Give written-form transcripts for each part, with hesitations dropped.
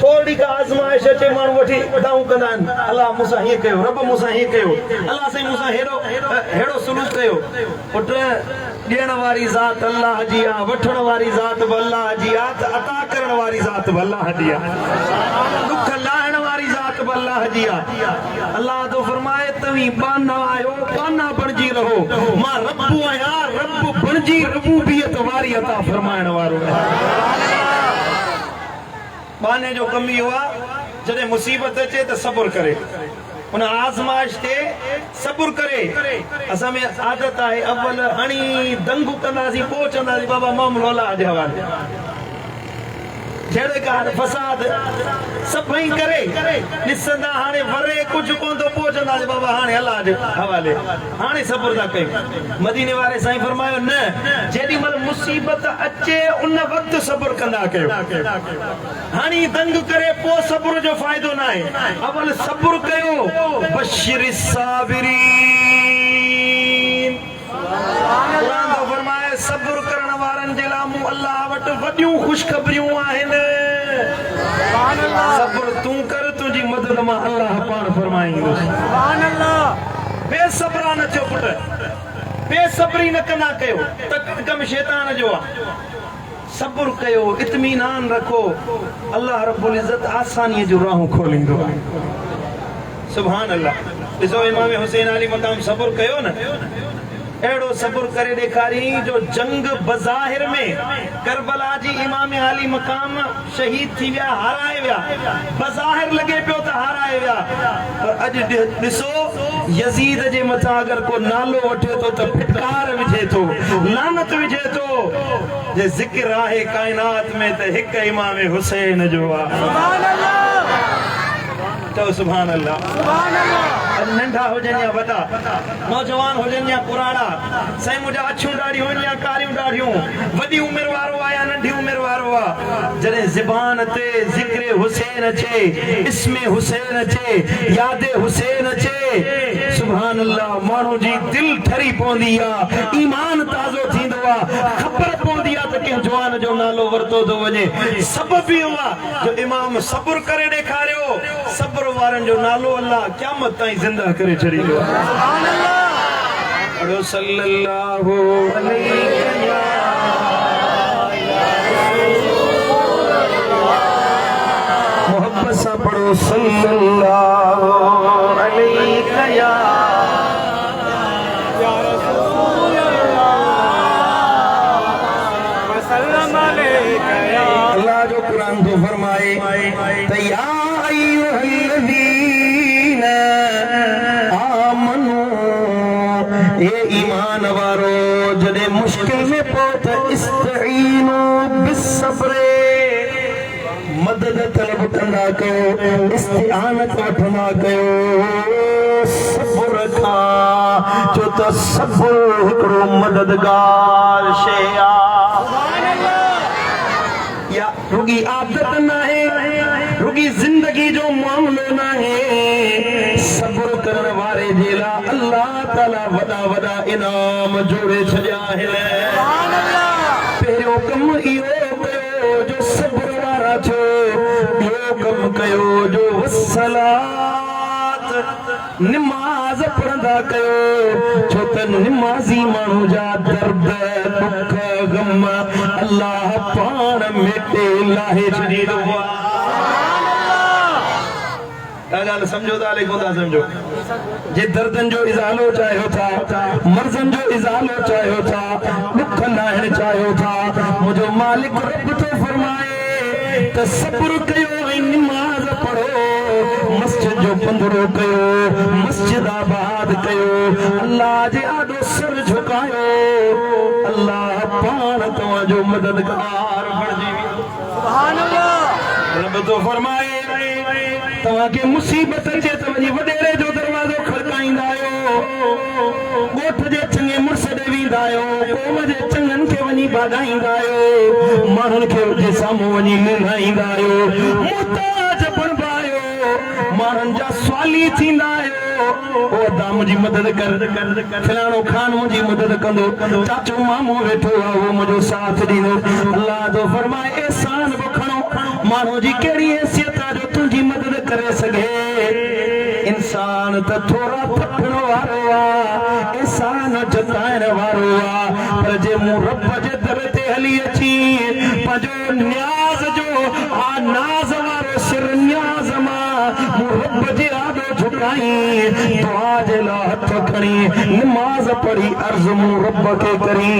थोड़ी का आजमाइश अचे माण्हू वठी दाऊं कंदा आहिनि अलाह मूंसां हीअं कयो रब मूंसां हीअं कयो अलाह साईं मूंसां हेड़ो सुलूक कयो पुट ॾियण वारी ज़ात अल्लाह जी आहे वठण वारी ज़ात बि अल्लाह जी आहे त अता करण वारी ज़ात बि अल्लाह जी आहे दुख लाहिण वारी ज़ात बि अल्लाह जी आहे अल्लाह तो फरमाए तव्हीं बाना आहियो बाना बणिजी रहो मां रब्बु आहियां रब बणिजी रबूबियत वारी अता फरमाइण वारो बाने जो कम इहो आहे जॾहिं मुसीबत अचे त सब्र करे उन आज़माइश ते सब्र करे असां में आदत आहे अव्वल हणी दंग कंदासीं पोइ चवंदासीं बाबा मामलो अल्लाह जे हवाले जहिड़े कार फसाद सभई करे ॾिसंदा हाणे वरे कुझु कोन थो पोइ चवंदासीं बाबा हाणे अल्लाह जे हवाले हाणे सब्र था कयूं मदीने वारे साईं फरमायो न जेॾी महिल मुसीबत अचे उन वक़्तु सब्र कंदा कयो हाणे दंग करे पोइ सब्र जो फ़ाइदो न आहे अवल सब्र कयो बशिर साबिरीन क़ुरान तो फरमाए सब्र करण वारनि जे लाइ मूं अल्लाह वटि वॾियूं ख़ुशख़बरियूं आहिनि सब्र तूं कर तुंहिंजी मदद मां अल्लाह पाण फरमाईंदो सुभान अल्लाह बेसब्रा न थियो पुट बेसब्री न कंदा कयो त कम शैतान जो आहे सब्र कयो इत्मीनान रखो अल्लाह रब्बुल इज्जत आसानीअ जो राहूं खोलींदो आहे सुभान अल्लाह ॾिसो इमाम हुसैन अली मक़ाम सब्र कयो न अहिड़ो सब्र करे ॾेखारी जो जंग बज़ाहिर में करबला जी इमाम अली मक़ाम शहीद थी विया हाराए विया बज़ाहिर लॻे पियो त हाराए विया पर अॼु ॾिसो यज़ीद जे मथां अगरि को नालो वठे थो त फिटकार विझे थो लानत विझे थो जे ज़िक्र आहे काइनात में त हिकु इमाम हुसैन जो आहे सुभान अल्लाह तो सुभान अल्लाह सुभान अल्लाह नंढा हुजनि या वॾा नौजवान हुजनि या पुराणा साईं मुंहिंजा अछियूं ॾाढियूं हुजनि या कारियूं ॾाढियूं वॾी उमिरि वारो आहे या नंढी उमिरि वारो आहे जॾहिं ज़बान ते ज़िक्र हुसैन अचे इस्म हुसैन अचे याद हुसैन अचे सुभान अल्लाह माण्हू जी दिलि ठरी पवंदी आहे ईमान ताज़ो थींदो आहे ख़बर पवंदी आहे त कंहिं जवान जो नालो वरितो थो वञे सबब इहो आहे जो इमाम सब्र करे ॾेखारियो सब्र वारनि जो नालो अल्लाह क़यामत ताईं जिंदा करे छॾींदो सुभान अल्लाह अड़ो सल्लल्लाहु अलैहि मोहब्बत सां पढ़ो सल्लल्लाहु अलैहि या रसूल अल्लाह वसल्लम अलैहि या अल्लाह जो कुरान तो फरमाए त या अय्युहल्लज़ीना आमनू ए ईमान वारो जॾहिं मुश्किल में पओ त इस्तईनू बिस्सब्र मदद तलब कंदा कयो इस्तिआनत वठंदा कयो सब्र खां छो त सब्र हिकिड़ो मददगार शइ आहे सुभान अल्लाह या रुगी आदत न आहे रुगी जिंदगी जो मामलो न आहे सब्र करण वारे जे लाइ अल्लाह ताला वॾा वॾा इनाम जोड़े छॾिया आहिनि सुभान अल्लाह पहिरियों कम इहो कयो जो सब्र वारा थियो ॿियो कम कयो जो सलात निमाज़ पढ़ंदा कयो छो त निमाज़ी माण्हू जा दर्द दुख गम अल्लाह पाण मेटे लाहे छॾींदो आहे ॻाल्हि सम्झो था कोन था सम्झो जे दर्दनि जो इज़ालो चाहियो था मर्ज़नि जो इज़ालो चाहियो था दुख लाहिण चाहियो था मुंहिंजो मालिक रब थो फरमाए त सब्र कयो ऐं निमाज़ पढ़ो मस्जिद जो पंधरो कयो मस्जिद आबाद कयो अल्लाह जे आॾो सर झुकायो अल्लाह पाण तव्हांजो मददगार बणिजी वेंदो सुभान अल्लाह रब थो फरमाए तव्हांखे मुसीबत अचे त वञी वॾेरे जो दरवाज़ो खड़काईंदा आहियो ॻोठ जे चङे मुड़ुस ॾे वेंदा आहियो क़ौम जे चङनि खे वञी भाॼाईंदा आहियो माण्हुनि खे जे साम्हूं वञी निंघाईंदा आहियो मुहताज बणिबा आहियो माण्हुनि जा स्वाली थींदा आहियो ओ अदा मुंहिंजी मदद कर फलाणो खान मुंहिंजी मदद कंदो चाचो मामो वेठो आहे उहो मुंहिंजो साथ ॾींदो अल्लाह जो फरमाए एहसान बि खणो माण्हू जी कहिड़ी हैसियत जी मदद करे सके इंसान त थोड़ा थकण वारो आहे इंसान जताइण वारो आहे पर जे मूं रब जे दर ते हली अची पंहिंजो न्याज़ जो नाज़ वारो सिर न्याज़ मां मूं रब जे आॾो झुकाई दुआ जे लाइ हथ खणी नमाज़ पढ़ी अर्ज़ मूं रब खे करी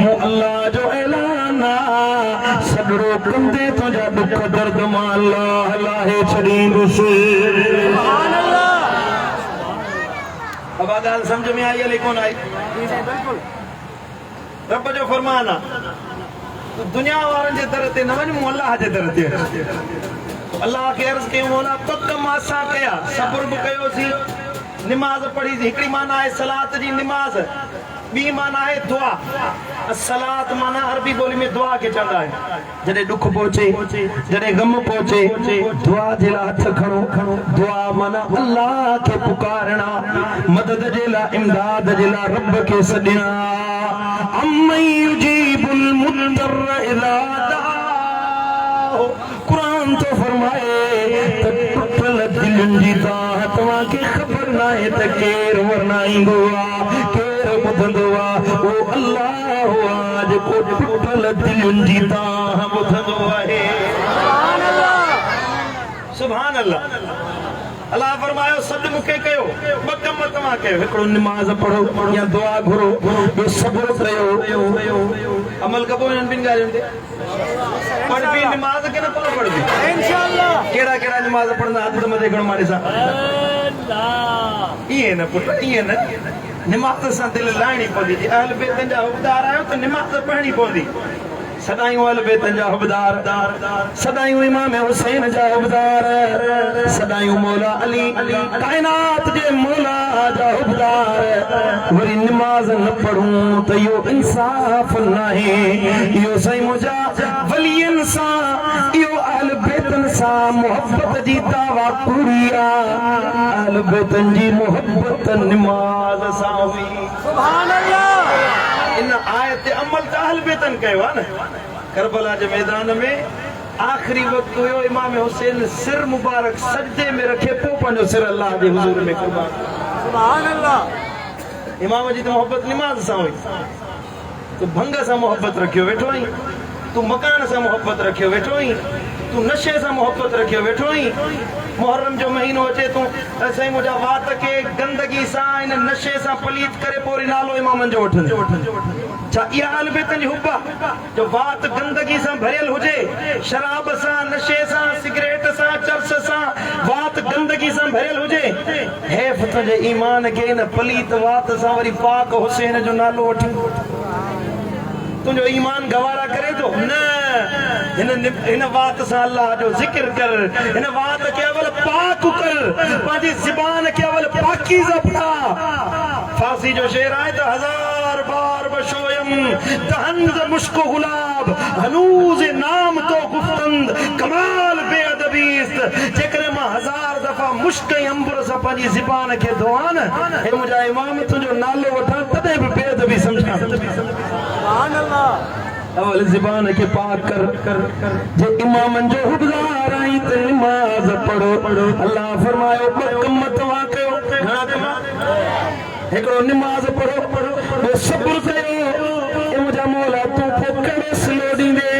मूं अल्लाह जो ऐलान सॻड़ो कंदे तुंहिंजा दुख दर्द मां अल्लाह लाहे छॾींदुसि। अब ॻाल्हि समझ में आई अली कोन आई? रब जो फरमान आहे तूं दुनिया वारनि जे दर ते न वञ मूं अल्लाह जे दर ते अल्लाह खे अर्ज़ कयूं मौला ॿ कम असां कया सब्र बि कयोसीं निमाज़ पढ़ीसीं हिकिड़ी माना आहे सलात जी निमाज़ ॿी माना आहे दुआ सलात माना अरबी ॿोली में दुआ खे चवंदा आहिनि जॾहिं ॾुख पहुचे जॾहिं गम पहुचे दुआ जे लाइ हथ खणो दुआ माना अल्लाह खे पुकारणा मदद जे लाइ इमदाद जे लाइ रब खे सॾणा अम्मन युजीबुल मुद्दर इज़ा दआहु कुरान तो फरमाए त टुटल दिलनि जी तव्हांखे ख़बर न आहे त केरु वरनाईंदो आहे केरु ॿुधंदो आहे ओ अल्लाह आहे जेको टुटल दिलनि जी ॿुधंदो आहे। सुभान अल्लाह अल्लाह फरमायो सॾ मूंखे कयो ॿ कम तव्हां कयो हिकिड़ो निमाज़ पढ़ो या दुआ घुरो ॿियो सब्र कयो अमल कबो हिननि ॿिनि ॻाल्हियुनि ते पढ़बी निमाज़ के न पढ़बी इंशाअल्लाह केड़ा केड़ा निमाज़ पढ़ंदा हथ मथे खणो मां ॾिसां इहे न पुट इहे न निमाज़ सां दिलि लाइणी पवंदी जे अहल बैतनि जा हुबदार आहियो त निमाज़ पढ़णी पवंदी सदायूं अहल बैतनि जा हुबदार सदायूं इमाम हुसैन जा हुबदार सदायूं मौला अली कायनात जे मौला जा हुबदार वरी निमाज़ न पढ़ूं त इहो इंसाफ़ नाहे इहो साईं मुंहिंजा वलियनि सां इहो अहल बैतनि सां मोहब्बत जी दावा पूरी आहे अहल बैतनि जी मोहब्बत निमाज़ सां हुई। सुभान अल्लाह इन आयत अमल त अहल बैतनि कयो आहे न करबला जे मैदान में आखिरी वक्त हुयो इमाम हुसैन सिर मुबारक सजदे में रखे पोइ पंहिंजो सिर अल्लाह जे हुजूर में कुर्बान। सुभान अल्लाह इमाम जी त मोहब्बत निमाज़ सां हुई तूं भंग सां मोहब्बत रखियो वेठो आहीं तूं मकान सां मोहब्बत रखियो वेठो आहीं तूं नशे सां मोहब्बत रखियो वेठो आहीं मुहर्रम जो महीनो अचे तूं साईं मुंहिंजा वात खे गंदगी सां इन नशे सां पलीत करे पोइ नालो इमामनि जो वठंदे छा इहा अहल बैतनि जी हुब जो वात गंदगी सां भरियल हुजे शराब सां नशे सां सिगरेट सां चर्स सां वात गंदगी सां भरियल हुजे हैफ़ तुंहिंजे ईमान खे इन पलीत वात सां वरी पाक हुसैन जो नालो वठी तुंहिंजो ईमान गवारा करे थो न हिन वात सां अल्लाह जो ज़िक्र कर हिन वात खे अवल पाक कर पंहिंजी ज़बान खे अवल पाकीज़ा बणा फासी जो शेर आहे त हजार बार बशोयम तहंद मुश्को गुलाब हनूज नाम तो गुफ्तंद कमाल बेअदबीस्त जेकर मां हजार दफ़ा मुश्क अंबर सां पंहिंजी ज़बान खे धोआं न हे मुंहिंजा इमाम तुंहिंजो नालो वठां तॾहिं बि बेअदबी सम्झां। सुभान अल्लाह अवल ज़बान के पाक कर जे इमामन जो हुबदार आई त नमाज़ पढ़ो अल्लाह फरमायो ॿ कम तव्हां कयो घणा कम हिकिड़ो निमाज़ पढ़ो ॿियो सब्र कयो ए मुंहिंजा मौला तूं पोइ कहिड़ो सिलो ॾींदे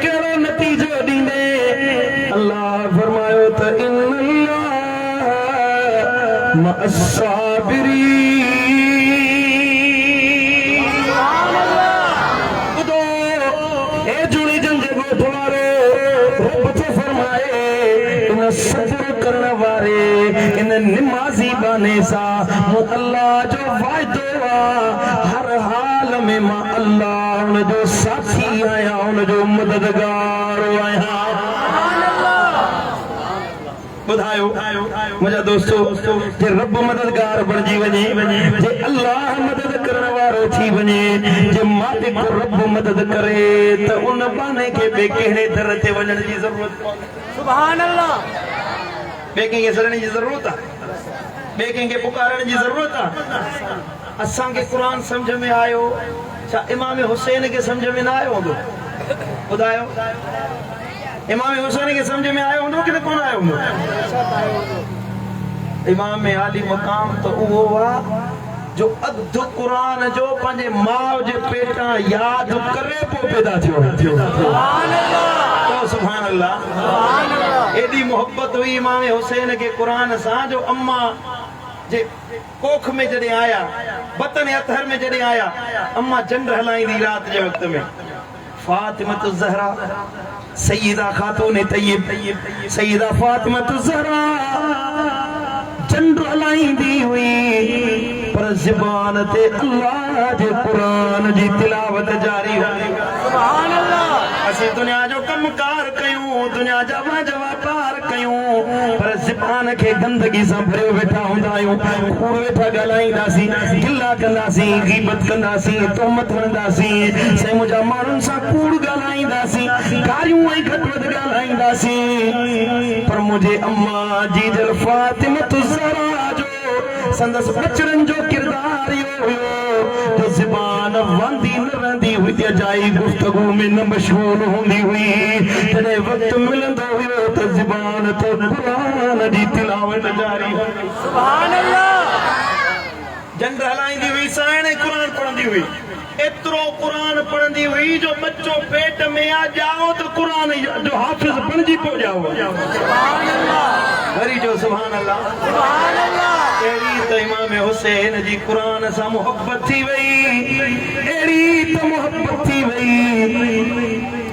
कहिड़ो नतीजो ॾींदे अल्लाह फरमायो त इन अल्लाह मअस साबिरीन सब्र करण वारे इन निमाज़ी बाने सां मूं अल्लाह जो वाइदो आहे हर हाल में मां अल्लाह उन जो साथी आहियां उन जो मददगार आहियां। ॿुधायो मुंहिंजा दोस्तो जे रब मददगार बणिजी वञे जे अल्लाह मदद करण वारो थी वञे जे मालिक रब मदद करे त उन बाने खे ॿिए कहिड़े दर ते वञण जी ज़रूरत कोन्हे। सुभान अल्लाह ॿिए कंहिंखे सॾण जी ज़रूरत आहे ॿिए कंहिंखे पुकारण जी ज़रूरत आहे असांखे क़ुरान सम्झ में आयो छा इमाम हुसैन खे सम्झ में न आयो हूंदो ॿुधायो इमाम हुसैन खे सम्झ में आयो हूंदो कि न कोन आयो आयो हूंदो इमाम आली मकाम तो उहो वा जो अध कुरान जो पंहिंजे माउ जे पेटां याद करे पोइ पैदा थियो सुभान अल्लाह एडी मोहब्बत हुई इमाम हुसैन के कुरान सां जो अम्मा जे कोख में जॾहिं आया बतन अथर में जॾहिं आया अम्मा चंड हलाईंदी रात जे वक़्त में फातिमा ज़हरा सैयदा खातून तय्यब सैयदा फातिमा ज़हरा चंड हलाईंदी हुई पर ज़बान ते अल्लाह जे कुरान जी तिलावत जारी हुई सुभान अल्लाह असीं दुनिया जो कमकार कयूं दुनिया जा वापार कयूं पर ज़बान खे गंदगी सां भरियो वेठा हूंदा आहियूं कूड़ वेठा ॻाल्हाईंदासीं गिला कंदासीं गीबत कंदासीं तोहमत हणंदासीं से मुंहिंजा माण्हुनि सां कूड़ ॻाल्हाईंदासीं गारियूं ऐं घटि वधि ॻाल्हाईंदासीं पर मुंहिंजे अम्मा जी दिल फातिमा ज़हरा जो संदस बचड़न जो किरदार यो हुयो जो ज़बान वांदी न रहंदी हुई जाई गुफ्तगू में न मशगूल हूंदी हुई जॾहिं वक़्त मिलंदो हुयो त ज़बान ते कुरान जी तिलावत जारी सुभान अल्लाह जंड हलाईंदी हुई साइण कुरान पढ़ंदी हुई एतिरो कुरान पढ़ंदी हुई जो बच्चो पेट में आ जाओ तो कुरान जो हाफिज बणजी पो जाओ सुभान अल्लाह वरी जो सुभान अल्लाह एड़ी त इमाम हुसैन जी कुरान सां मोहब्बत थी वई एड़ी त मोहब्बत थी वई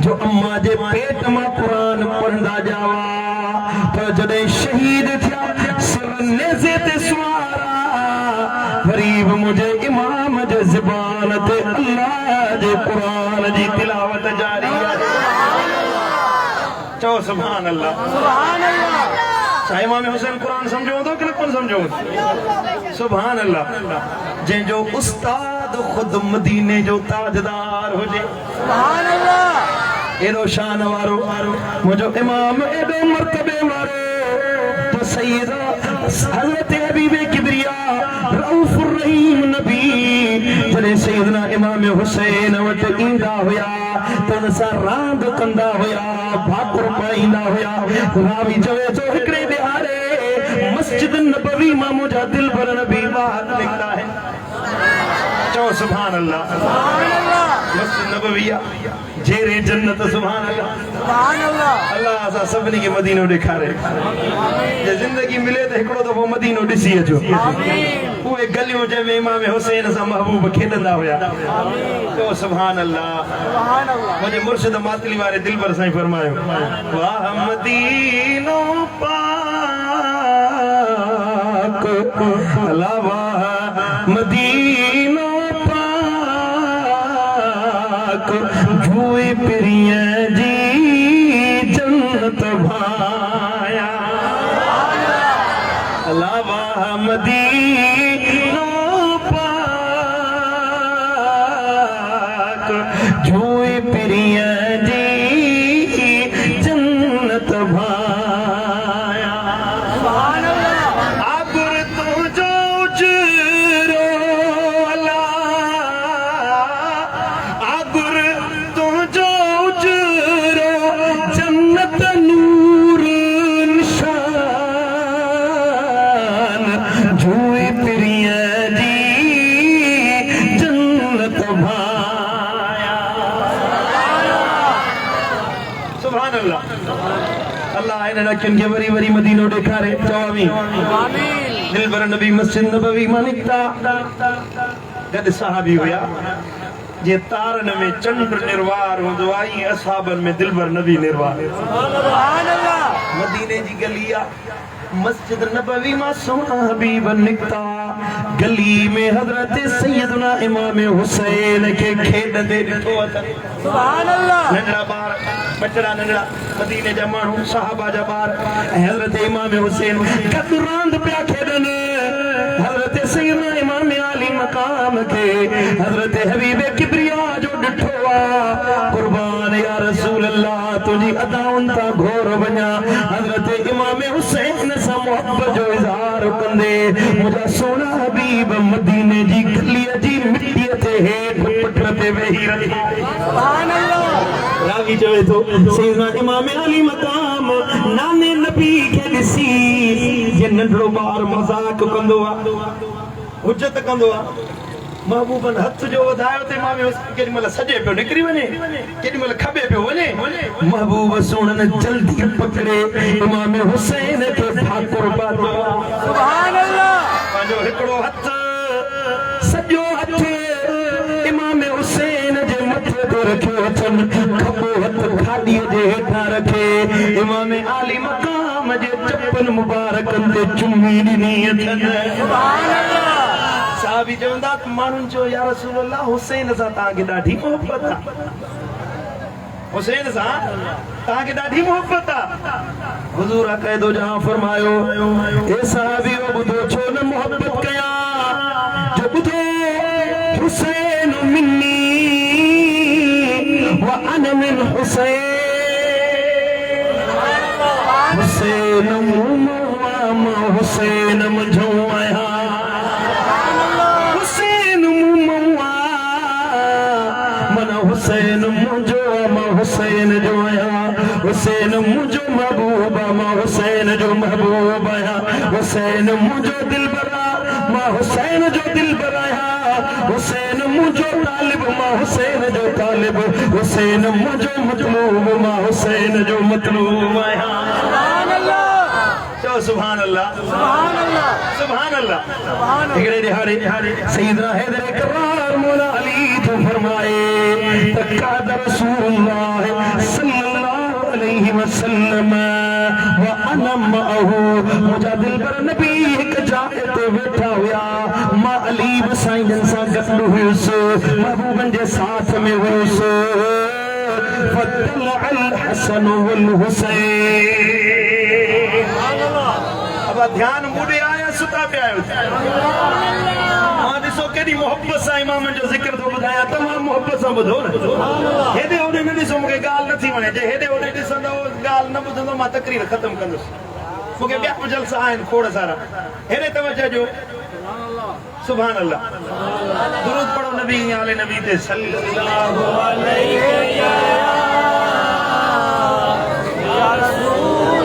जो अम्मा जे पेट मां कुरान पढ़ंदा जावा पर जॾहिं शहीद थिया सिर नेज़े ते सुवारा गरीब मुझे इमाम जे ज़बान ते अल्लाह जे कुरान जी तिलावत जारी चो सुभान अल्लाह इमाम हुसैन कुरान समझो तो कि न कोन समझो सुभान अल्लाह जंहिंजो उस्ताद खुद मदीने जो ताजदार हुजे सुभान अल्लाह एडो शान वारो मुझो इमाम एडो मर्तबे वारो तो सैयदा हज़रत हबीब किबरिया रऊफुर रहीम नबी जॾहिं सैयदना इमाम हुसैन वटि ईंदा हुया त उन सां रांदि कंदा हुया भाकुर पाईंदा हुया रावी चवे थो हिकिड़े ॾियारे मस्जिद नबवी मां मुंहिंजा दिलबर नबी ॿाहिरि निकिता आहिनि चओ सुभान अल्लाह मस्जिद नबवी जेरे जन्नत सुभान अल्लाह अल्लाह असां सभिनी खे मदीनो ॾेखारे जे ज़िंदगी मिले त हिकिड़ो दफ़ो मदीनो ॾिसी अचो उहे गलियूं जंहिंमें इमाम हुसैन सां महबूब खेॾंदा हुया चओ सुभान अल्लाह मुंहिंजे मुर्शिद मातली वारे दिलबर साईं फरमायो वाह मदीनो पाक अल्लाह वाह मदीनो पाक जुए पिरिया जी जन्नत भाया अल्लाह वाह मदीनो पाक जुए पिरिया जी जन्नत भाया अगर तो जो उजरो अल्लाह अगर तो जो उजरो जन्नत नूर निशान जुए पिरिया जी जन्नत भाया सुभान अल्लाह अल्लाह इन रखन के वरी वरी मदीनो ॾेखारे चओ आमीन दिलबर नबी मस्जिद नबवी मां निकिता गॾु सहाबी हुया जे तारन में चंड निर्वार हूंदो आहे असहाबन में दिलबर नबी निर्वार सुभान अल्लाह मदीने जी गली आ मस्जिद नबवी मां सोना हबीब निकिता गली में हजरत सैयदना इमाम हुसैन के खेॾंदे ॾिठो अथनि सुभान अल्लाह नंढड़ा ॿार बचड़ा नंढड़ा मदीने जा माण्हू सहाबा जा ॿार हजरत इमाम हुसैन गॾु रांदि पिया खेॾनि हजरत सैयदना इमाम आली मकाम के हजरत हबीब किबरिया जो ॾिठो कुर्बान या रसूल अल्लाह तुझी अदाउन ता घोर वञा हजरत इमाम हुसैन सां मोहब्बत जो इज़हार कंदे मुंहिंजा सोना हबीब मदीने जी गलीअ जी मिटीअ ते हेठि पुठ ते वेही रही सुभान अल्लाह रावी चवे थो सैयदना इमाम अली मकाम नाने नबी नंढड़ो ॿार मज़ाक कंदो आहे हुजत कंदो आहे महबूबन हथ जो वधायो ते इमाम हुसैन केॾी महिल सॼे पियो निकिरी वञे केॾी महिल खॿे पियो वञे महबूब सोणन जल्दी पकड़े इमाम हुसैन खे ठाकुर पातो सुभान अल्लाह पंहिंजो हिकिड़ो हथ सॼो हथ इमाम हुसैन जे मथे ते रखियो अथनि खॿो हथ खाॾीअ जे हेठां रखे इमाम आली मक़ाम जे चपन मुबारकनि ते चुमी ॾिनी अथनि सुभान अल्लाह साहबी चवंदा माण्हुनि चयो या रसूल अल्लाह हुसैन सां तव्हांखे ॾाढी मोहबत आहे हुसैन सां तव्हांखे ॾाढी मोहबत आहे हुज़ूर अक़ैदो जहां फरमायो ए साहबी ॿुधो छो न मोहबत कयां जो ॿुधो हुसैन मिन्नी व अना मिन हुसैन हुसैन हुसैन मुंहिंजो आहियां हुसैन मुझो मां हुसैन जो आया हुसैन मुझो महबूब मां हुसैन जो महबूब आया हुसैन मुझो दिलबरा मां हुसैन जो दिलबर आया हुसैन मुझो तालिब मां हुसैन जो तालिब हुसैन मुझो मतलूब मां हुसैन जो मतलूब आया सुभान अल्लाह चो सुभान अल्लाह सुभान अल्लाह सुभान अल्लाह हिकड़े दिहाड़े सैयदना हैदर करार मौला अली तो फरमाए तकाद रसूलुल्लाह सल्लल्लाहु अलैहि वसल्लम व अना मअहू मुझा दिलबर नबी एक जाए ते वेठा हुया मां अली वसाईं सां गॾु हुयुसि महबूबन जे साथ में हुयुसि फतल अल हसन वल हुसैन अब ध्यान मुड़े आया सुता पे आयो मां ॾिसो केॾी मोहब्बत सां इमाम जो ज़िक्र थो ॿुधायां तमामु मोहब्बत सां ॿुधो न हेॾे होॾे न ॾिसो मूंखे ॻाल्हि नथी वणे जे हेॾे होॾे ॾिसंदो ॻाल्हि न ॿुधंदो मां तकरीर ख़तमु कंदुसि मूंखे ॿिया बि जलसा आहिनि खोड़ सारा हेॾे तवजो ॾियो सुभान अल्लाह दुरूद पढ़ो नबी आले नबी ते सल्लल्लाहु अलैहि या रसूल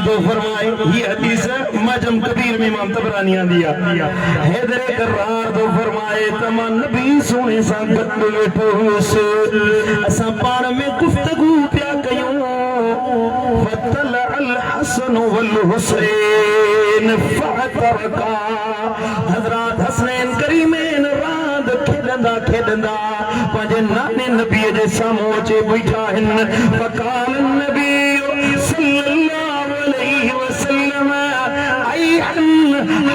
ये हदीस मजम कबीर में इमाम तबरानी आंदी आ हैदर करार दो फरमाए तमा नबी सोने सा गॾु वेठो हुयुसि असां पाण में गुफ्तगू पिया कयूं फतल अल हसन वल हुसैन फतरका हजरत हसनैन करीमैन रांद खेॾंदा खेॾंदा पंहिंजे नाने नबी जे साम्हूं अची बीठा आहिनि फकाल नबी सल्लल्लाहु अलैहि वसल्लम अय्यन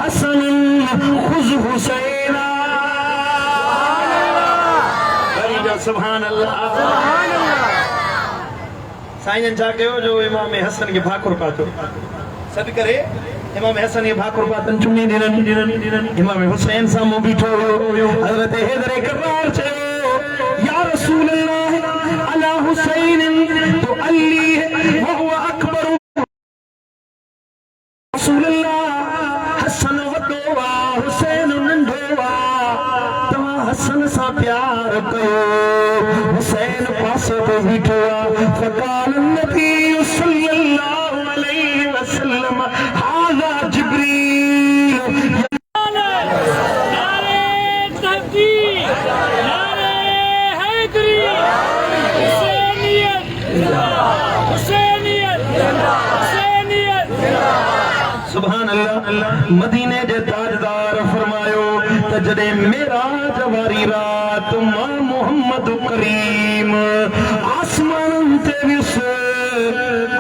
हसन खुज़ हुसैना सुभान अल्लाह सुभान अल्लाह साईं छा कयो जो इमाम हसन के भाकुर पातो सद करे इमाम हसन के भाकुर पातन चुनी दिनन इमाम हुसैन सामो बीठो हजरत हैदर करार चयो या रसूल अल्लाह अला हुसैन तो अली व हुवा अकबर रसूल अल्लाह हसन वडो वा हुसैन नंढो वा तवा हसन सा प्यार कयो हुसैन पासे पे बीठो फकाल नबी सल्लल्लाहु अलैहि वसल्लम हाज़ा जिब्रील सुभान अल्लाह मदीने जे ताजदार फरमायो त जडे मेराज वारी रात मां मोहम्मद करीम आसमान ते विस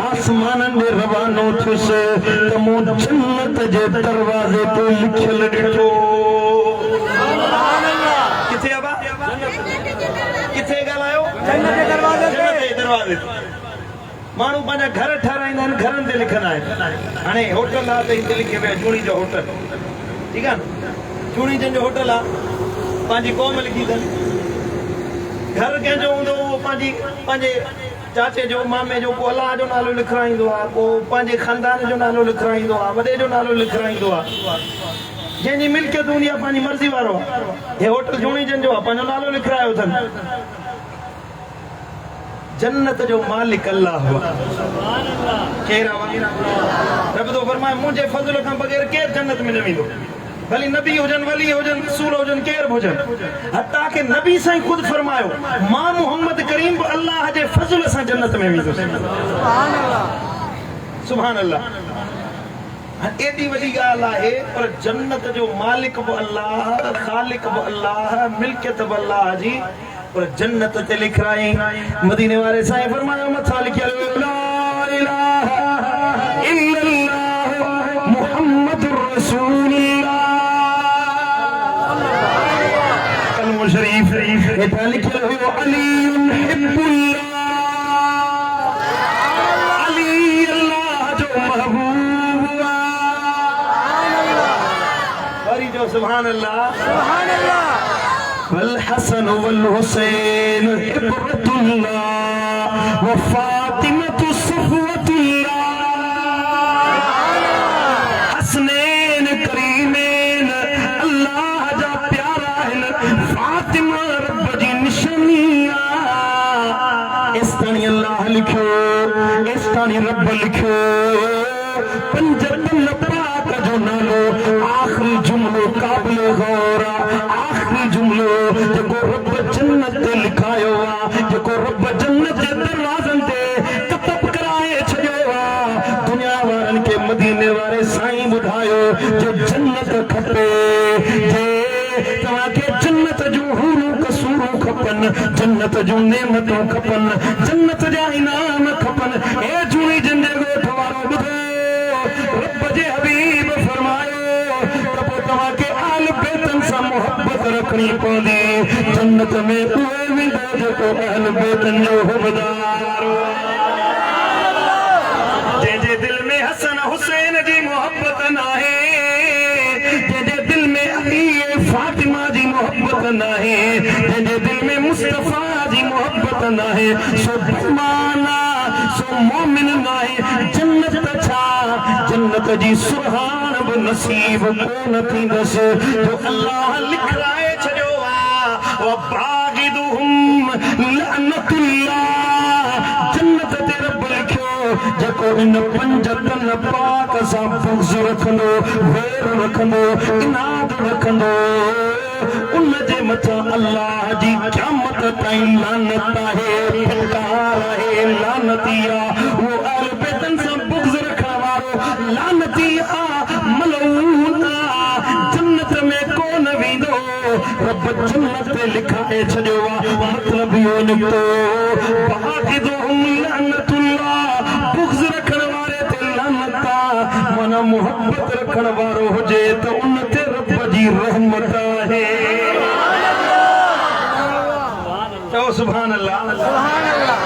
आसमान में रवानो थियुस त मूं जन्नत जे दरवाजे ते लिखियल ॾिठो किथे अबा किथे ॻाल्हायो जन्नत जे दरवाजे ते माण्हू पंहिंजा घर ठाराईंदा आहिनि, घरनि ते लिखंदा आहिनि। हाणे होटल आहे त हिते लिखे विया चूड़ी जो होटल, ठीकु आहे न, चूड़ी जंहिंजो होटल आहे पंहिंजी क़ौम लिखी अथनि। घर कंहिंजो हूंदो उहो पंहिंजे चाचे जो, मामे जो, को अलाह जो नालो लिखाईंदो आहे, को पंहिंजे ख़ानदान जो नालो लिखाईंदो आहे, वॾे जो नालो लिखाईंदो आहे। जंहिंजी मिल्कियत हूंदी आहे पंहिंजी मर्ज़ी वारो आहे। हे होटल चूड़ी जंहिंजो आहे पंहिंजो नालो लिखायो अथनि। जन्नत जो मालिक अल्लाह हुआ। केरु आहे? रब तो फरमाए मुंहिंजे फज़ल खां बग़ैर केरु जन्नत में न वेंदो। भली नबी हुजनि, वली हुजनि, रसूल हुजनि, केरु हुजनि। हता के नबी साईं ख़ुदि फरमायो मां मोहम्मद करीम बि अल्लाह जे फज़ल सां जन्नत में वेंदुसि। सुभान अल्लाह, सुभान अल्लाह। एॾी वॾी ॻाल्हि आहे, पर जन्नत जो मालिक बि अल्लाह, ख़ालिक बि अल्लाह, मिल्कियत बि अल्लाह जी, पर जन्नत ते लिखाई। मदीने वाले साईं फरमायो मथा लिखियल ला इलाहा इल्लल्लाह मुहम्मदुर रसूलुल्लाह। कलमो शरीफ हेठा लिखियल हुयो अलीयुन हिब्बुल्लाह, अली अल्लाह जो महबूब आहे। वरी जो सुभान अल्लाह, सुभान अल्लाह। वल हसन वल हुसैन इब्रतुल्लाह व फातिमतु सफवतुल्लाह। हसनैन करीमैन अल्लाह जा प्यारा आहिनि, फातिमा रब जी निशानी आहे। इस ताणी अल्लाह लिखियो, इस ताणी रब लिखियो। पंज दिल पाक जो नालो, आख़िरी जुमलो क़ाबिल गौर आहे। आख़िरी जुमलो जेको रब जन्नत ते लिखायो आहे, जेको रब जन्नत जे दरवाज़नि ते कतब कराए छॾियो आहे। दुनिया वारनि खे मदीने वारे साईं ॿुधायो जो जन्नत खपे, जे तव्हांखे जन्नत जूं हूरूं कसूरूं खपनि, जन्नत जूं नेमतूं खपनि, जन्नत जा इनाम खपनि। हे जूड़ी जंहिंजे ॻोठ वारो ॿुधो, रब जे हबीब फरमायो त पोइ तव्हांखे आल बेतन सां मोहब्बत रखणी पवंदी। जन्नत में उहो वेंदो जेको आल बेतन जो हुबदार। जंहिंजे दिल में हसन हुसैन जी मोहब्बत नाहे, जंहिंजे दिल में अली फातिमा जी मोहब्बत नाहे, जंहिंजे दिल में मुस्तफा जी मोहब्बत नाहे, सो बेईमाना, सो मोमिन नाहे। जन्नत छा, जन्नत जी सुहान बि नसीब कोन थींदसि जो अल्लाह लिखाए छॾियो आहे। व बाग़िदुहुम लअनतुल्लाह। जन्नत ते रब लिखियो जेको इन पंज तन पाक सां बुग़्ज़ रखंदो, वेर रखंदो, इनाद रखंदो, उन जे मथां अल्लाह जी क़यामत ताईं लानत आहे, फटकार आहे, लानती आहे। वो अहल बेतन सां बुग़्ज़ रखण वारो लानती आहे, मलऊन आहे, जन्नत में कोन वेंदो। रब जन्नत ते लिखाए छॾियो आहे। मतलब इहो निकितो बाग़िदुहुम लअनतुल्लाह, बुग़्ज़ रखण वारे ते लानत आहे। माना मोहब्बत रखण वारो हुजे त उन ते रब जी रहमत आहे। चओ सुभान अल्लाह, सुभान अल्लाह।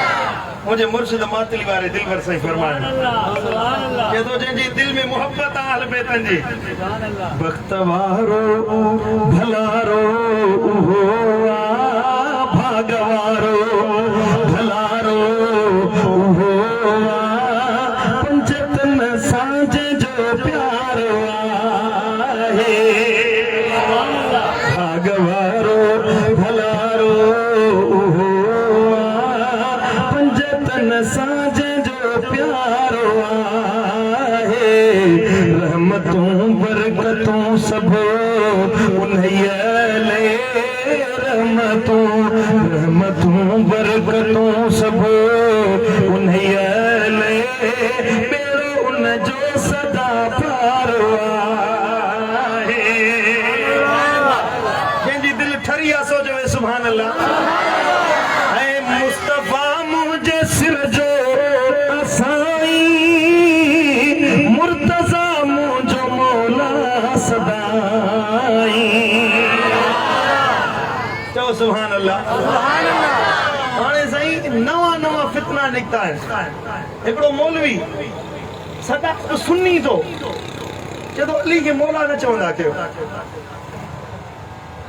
मुझे मुर्शिद मातली वारे दिल भर साईं फरमाए ये तो जंहिंजी दिल में मोहब्बत आहे अहल बेतन जी, बख़्त वारो भलारो उहो आहे, भाग वारो भलारो उहो आहे, पंजतन सां जंहिंजो प्यारो आहे। भाग वारो भलारो उहो सां जंहिंजो प्यारो आहे। रहमतूं बरकतूं सभु उन्हीअ ले, रहमतूं रहमतूं बरकतूं सभु उन्हीअ ले, ॿेड़ो उनजो सदा प्यारो आहे। जंहिंजी दिलि ठरी आहे सो चवे सुभान अल्लाह। मुस्तफा मुझे सिर जो साईं, मुर्तज़ा मुझो मौला सदाई। चओ सुभान अल्लाह, सुभान अल्लाह। हाणे साईं नवा नवा फितना निकता है एकड़ो मौलवी सदा सुन्नी तो जदों अली के मौला न चवंदा कयो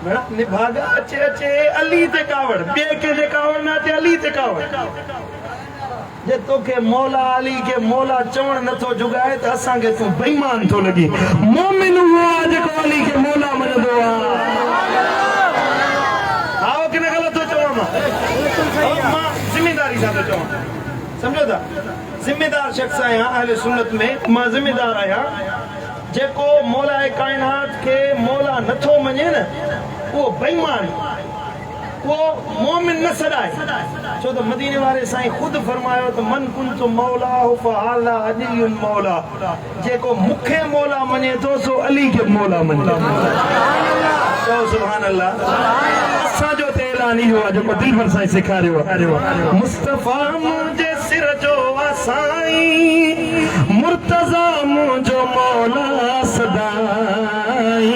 मेरा निभागा अचे अचे अली ते कावड़ बे के जे कावड़ ना ते अली ते कावड़ जे तोखे मौला अली के मौला चवण नथो जुगाए त असां के तू बेईमान थो लगी मोमिन हुआ जेको अली के मौला मनदो आ आओ कि गलत तो चवा मां जिम्मेदारी सा तो चवा समझो था जिम्मेदार शख्स आया अहले सुन्नत में मां जिम्मेदार आया जेको मौला कायनात के मौला नथो मने न वो बेईमान वो मोमिन न सदाए छो तो मदीने वाले साईं खुद फरमायो तो मन कुंत मौला हो फआला अली मौला जेको मुखे मौला मने तो सो अली के मौला मने सुभान अल्लाह असा जो तेलानी हो जेको दिल भर साईं सिखारियो मुस्तफा मुझे सिर जो साईं मुर्तजा मुझो मौला सदाई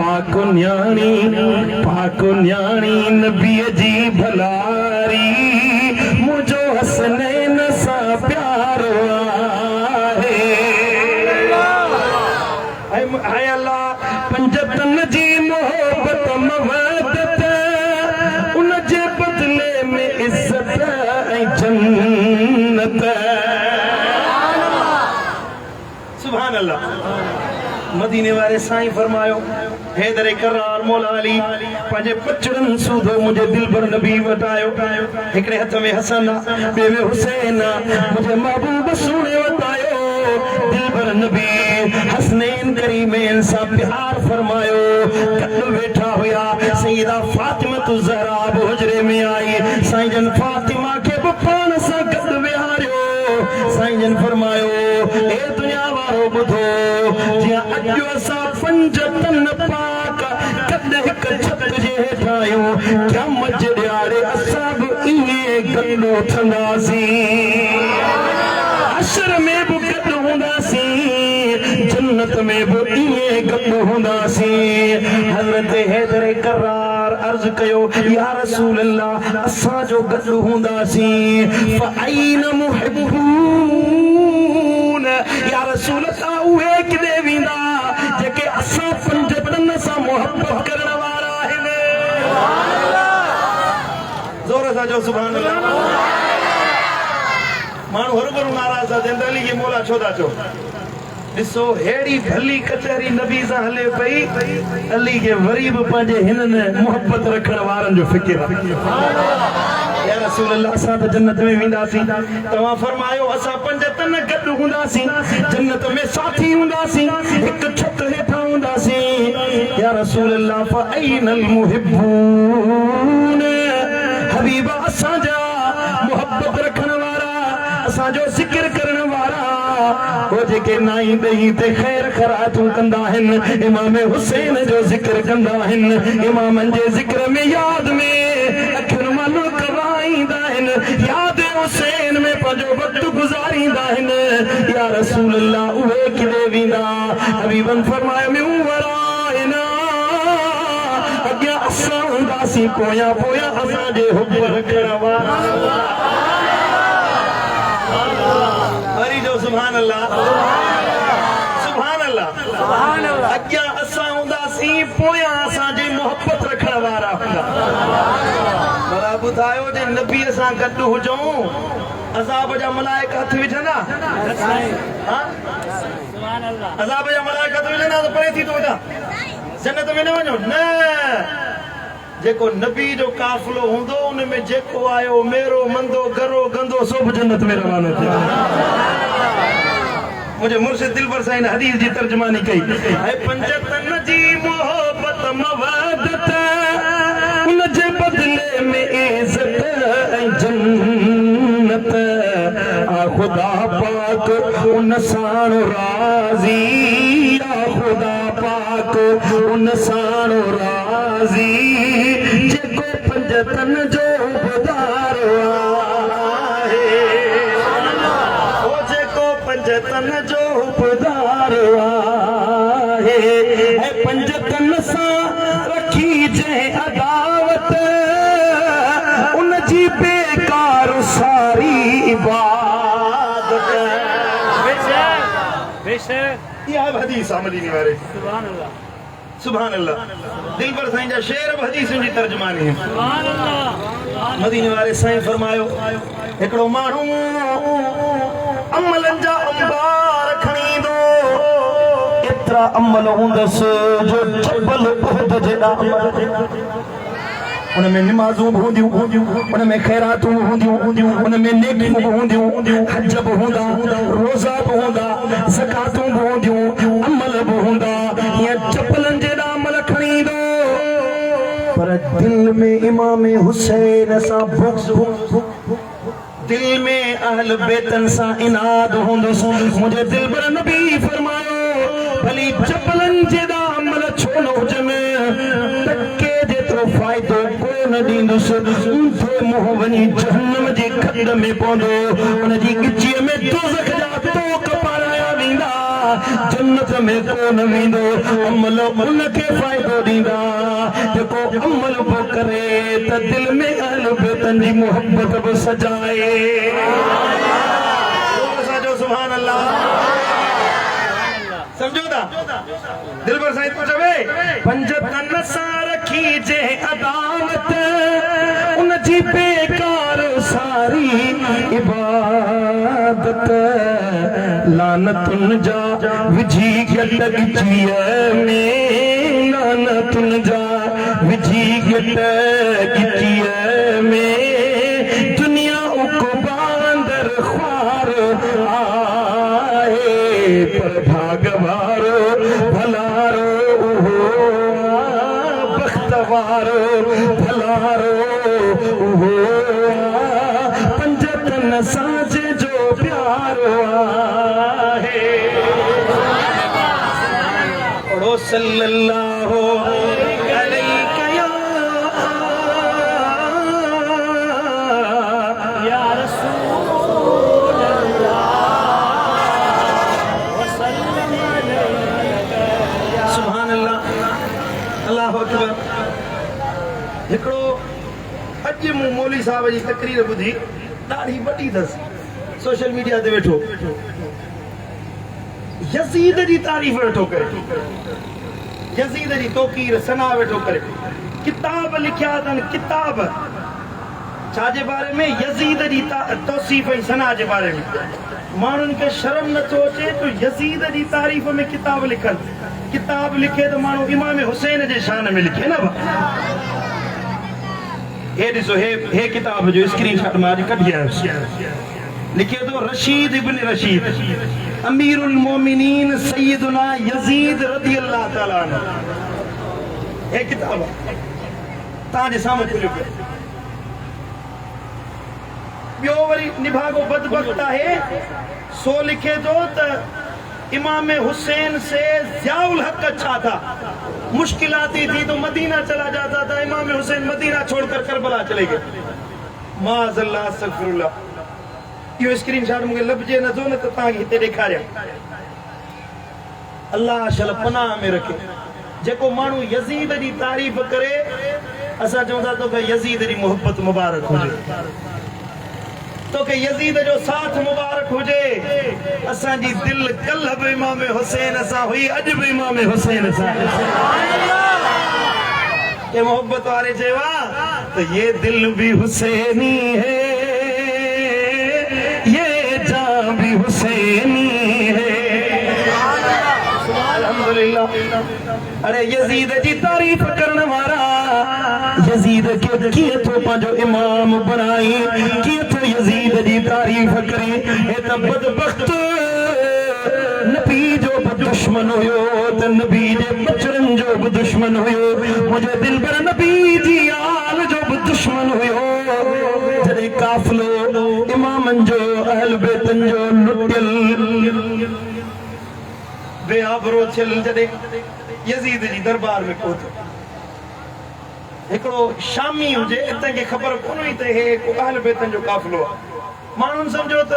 पाक न्याणी नबी जी भलारी मुझो हसनैन सा प्यार है अल्लाह पंजतन जी मोहब्बत मवदत उन जे बदले में इज्जत ऐं जन्नत सुभान अल्लाह मदीने वाले साईं फरमायो हैदर करार मौला अली पंहिंजे पचड़न सूधो मुझे दिल भर नबी वटायो हिकड़े हथ में हसन बे में हुसैन मुझे महबूब सुने वटायो दिल भर नबी हसनैन करीमैन सा प्यार फरमायो कद बैठा हुआ सैयदा फातिमा तु ज़हरा हुजरे में आई साईं जन फातिमा के पान सा गद विहारियो साईं जन फरमायो ए दुनिया वारो बुधो जिया अजो सा पंजतन पाक कद हिक छत जे ठायो क्या मजड़ियारे असाब इए गलो थंदासी अशर में भी गद हुंदासी जन्नत में भी इए गद हुंदासी हजरत हैदर करार अर्ज कयो या रसूल अल्लाह असा जो गद हुंदासी फअइन मुहिब्बून या रसूल अल्लाह उहे किदे विंदा जेके असा पंजतन सा मोहब्बत करण वारा आहिनि जोर सा जो सुभान अल्लाह माण्हू हरूभरू नाराज़ आहे अली के मौला छो था चो ॾिसो हेड़ी भली कचहरी नबी सां हले पई अली के वरी बि पंहिंजे हिननि मोहब्बत रखण वारनि जो फिकिर या रसूल अल्लाह असां त जन्नत में वेंदासीं तव्हां फरमायो असां पंजतन गॾु हूंदासीं जन्नत में साथी हूंदासीं हिकु छत हेठां हूंदासीं या रसूल अल्लाह फअइनल मुहिब्बून हबीबा असांजा मोहब्बत रखण वारा असांजो ज़िक्र करण वारा वो जेके नाई दही ते खैर खरातूं कंदा आहिनि इमाम हुसैन जो ज़िक्र कंदा आहिनि इमामनि जे ज़िक्र में याद में अखियुनि मां लुढ़क वहाईंदा आहिनि याद हुसैन में पंहिंजो वक़्तु गुज़ारींदा आहिनि या रसूल अल्लाह उहे किथे वेंदा हबीबन फरमायो में वराइना अॻियां असां हूंदासीं पोयां पोयां असांजे हुब रखण वारा सुभान अल्लाह सुभान अल्लाह सुभान अल्लाह अॻियां असां हूंदासीं पोयां असांजी मोहब्बत रखण वारा हूंदा भला ॿुधायो जे नबीअ सां गॾु हुजऊं अज़ाब जा मलाइका हथ विझंदा अज़ाब जा मलाइका हथ विझंदा त परे थी थो वञा जन्नत में न वञो न जेको नबी जो काफ़िलो हूंदो उन में जेको आयो मेरो मंदो गरो गंदो सब जन्नत में रवानो थियो मुझे मुर्शिद दिलबर साईं ने हदीस जी तर्जुमानी कई है पंजतन जी मोहब्बत मवदत उन जे बदले में इज्जत ऐं जन्नत आ खुदा पाक उन साण राज़ी आ खुदा पाक उन साण राज़ी जेको पंजतन जो बुधार आहे ओ जेको पंजतन जो बुधार आहे ऐं पंजतन सां रखी जंहिं अदावत उन जी बेकार सारी यह हदीस मदीने वारे सुभान अल्लाह दिल पर साईं जा शेर हदीस जी तर्जमानी है सुभान अल्लाह मदीने वारे साईं फरमायो एकड़ो मानू अमलन जा अंबार खणी दो इतरा अमल हुंदस जो जबल उहद जेड़ा अमल उनमें नमाज़ूं हूंदियूं उनमें खैरातूं हूंदियूं उनमें नेकियूं हूंदियूं हज बि हूंदा रोज़ा बि हूंदा ज़कातूं बि हूंदियूं अमल बि हूंदा हीअं चपलनि जेड़ा अमल खणी ईंदो पर दिल में इमाम हुसैन सां बुग़्ज़ दिल में अहल बेतन सां इनाद हूंदुसि मुंहिंजे दिल पर नबी फरमायो भली चपलनि जेड़ा अमल छो न हुजनि टके जेतिरो फ़ाइदो कोन ॾींदुसि उनखे मुंहुं वञी जहन्नम जी खॾ में पवंदो उनजी गिचीअ में दोज़ख जा तोक पाराया वेंदा जन्नत में कोन वेंदो अमल उनखे फ़ाइदो ॾींदा जेको अमल बि करे त दिल में अहल बेतन जी मोहबत बि सजाए सुभान अल्लाह समझो था दिल पर साईं तो चवे पंज तन सां रखी जे अदालत उन जी बेकार सारी इबादत लानतुन जा विझी गिचीअ में लानतुन जा विझी गिचीअ में दुनिया उकबांदर ख्वार आए पर भागवारो भलारो बख्तवारो भलारो पंज तन साजे जो प्यारो आहे पढ़ो सल्लल्लाहु अलैहि या रसूल सुभान अल्लाह अल्लाहु अकबर हिकिड़ो अॼु मूं मौली साहब जी तकरीर ॿुधी ॾाढी वॾी अथसि सोशल मीडिया ते वेठो यज़ीद जी तारीफ़ वेठो करे यज़ीद जी तौक़ीर सना वेठो करे किताब लिखिया अथनि किताब छाजे बारे में यज़ीद जी तौसीफ़ ऐं सना जे बारे में माण्हुनि खे शर्म नथो अचे तो यज़ीद जी तारीफ़ में किताब लिखनि किताब लिखे तो माण्हू इमाम हुसैन जे शान में लिखे न हे ॾिसो हे किताब जो स्क्रीनशॉट मां अॼु कढी आयुसि लिखे तो रशीद इब्न रशीद अमीरुल मोमिनीन सैयदुना यज़ीद रज़ियल्लाहु ताला अन्हु हे किताब तव्हां जे साम्हूं खुलियो पियो ॿियो वरी निभागो बदबख्त आहे सो लिखे तो त इमाम हुसैन से ज़ियाउल हक अच्छा था मुश्किल आती थी तो मदीना चला जाता था इमाम हुसैन मदीना छोड़कर करबला चले गए माज़अल्लाह अस्तगफिरुल्लाह यो स्क्रीनशॉट मुझे लभजे न जो न त तव्हांखे हिते ॾेखारियां अल्लाह शल पनाह में रखे जेको माण्हू यज़ीद जी तारीफ़ करे असां चवंदा तो कि यज़ीद जी मोहब्बत मुबारक हुजे तो के यज़ीद जो साथ मुबारक हुजे असां जी दिल कल बि इमाम हुसैन सां हुई अॼु बि इमाम हुसैन सां के मोहब्बत वारे चवा तो ये दिल भी हुसैनी है ये जान भी हुसैनी है अल्हम्दुलिल्लाह अरे यज़ीद जी तारीफ़ करने वाला यज़ीद के किए तो पंजो इमाम बनाई किए तो यज़ीद जी तारीफ़ करे ए त बदबख्त नबी जो दुश्मन हुयो त नबी जे बचड़न जो भी दुश्मन हुयो मुझे दिल पर नबी जी आल जो भी दुश्मन हुयो जॾहिं काफ़िलो इमामन जो अहल बेतन जो लुटियल बेआबरो थियल जॾहिं यज़ीद जी दरबार में पहुतो हिकिड़ो शामी हुजे इते खे ख़बर कोन हुई त हे को अहल बेतन जो काफ़िलो आहे माण्हुनि सम्झो त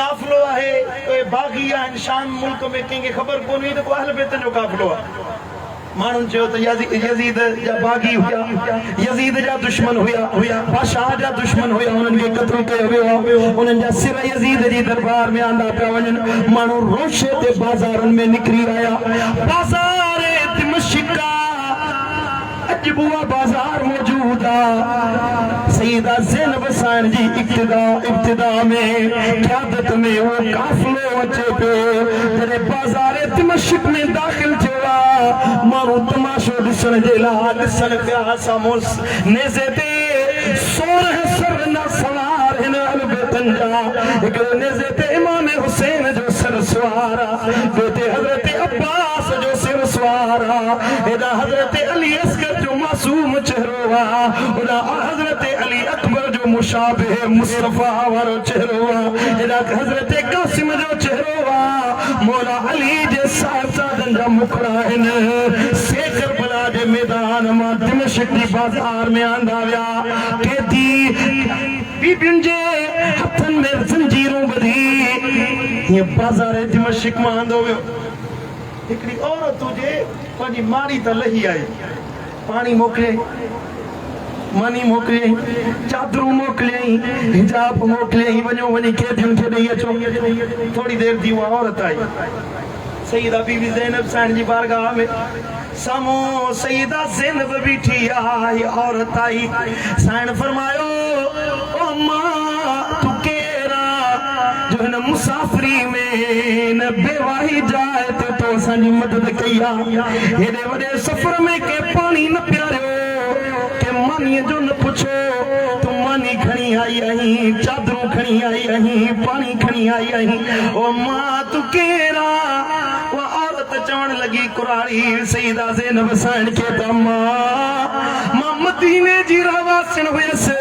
काफ़िलो आहे कोई बाग़ी आहिनि शाम मुल्क में कंहिंखे ख़बर कोन हुई त को अहल बेतन जो काफ़िलो आहे मानूं चयो त यजीद जा बागी हुया, यजीद जा दुश्मन हुया, बादशाह जा दुश्मन हुया, उन्हनि खे क़त्ल कयो वियो। उन्हनि जा सिर यजीद जी दरबार में आंदा पिया वञनि। माण्हू रोशे ते बाज़ारनि में निकिरी आया। बाज़ार दिमश्क अॼु बुआ बाज़ार मौजूद आ। सईदा ज़ैनब हुसैन जी इब्तिदा में क़यादत में वो काफ़िलो अचे पियो। जॾहिं बाज़ार दिमश्क में दाख़िल थियो आ, माण्हू तमाशो ॾिसण जे लाइ ॾिसण पिया। साम्हूं नेज़े ते 16 सर न सवार हिन अलबेतनि जा। हिकिड़े नेज़े ते इमाम हुसैन जो सिर सुवार आ, ॿिए ते हज़रत अब्बास जो सिर सुवार आ, हेॾा हज़रत अली असगर जो मासूम चेहरो आ, होॾा हज़रत अली अकबर जो मुशाबिह मुस्तफ़ा वारो चेहरो आ, हेॾा हज़रत क़ासिम जो चेहरो आ, मौला अली जे साहबजादनि जा मुखड़ा आहिनि। से करबला जे मैदान मां दिमश्क जी बाज़ार में आंदा विया। कैदी बीबियुनि जे हथनि में ज़ंजीरूं ॿधी हीअं बाज़ार दिमश्क मां आंदो वियो। हिकिड़ी औरत हुजे, पंहिंजी माड़ी त लही आई, पाणी मोकिलियईं, मानी मोकिलियईं, चादरूं मोकिलियईं, हिजाब मोकिलियईं, वञो वञी कैदियुनि खे ॾेई अचो। थोड़ी देर थी उहा औरत आई सईदा बीबी ज़ैनब हुसैन जी बारगाह में। साम्हूं सईदा ज़ैनब बीठी आई, औरत आई। साईं फरमायो, ओ मां तू केरा जो हिन मुसाफ़िरी में न बेवाही जाए ते तो असांजी मदद कई आ। हेॾे वॾे सफ़र में के पाणी न पियारियो, के मानीअ जो न पुछो, तू मानी खणी आई आहीं, चादरूं खणी आई आहीं, पाणी खणी आई आहीं। ओ मां तू केरा? उहा औरत चवण लगी कुराड़ी सईदा ज़ैनब हुसैन खे त मां मदीने जी रहवासिन हुयसि,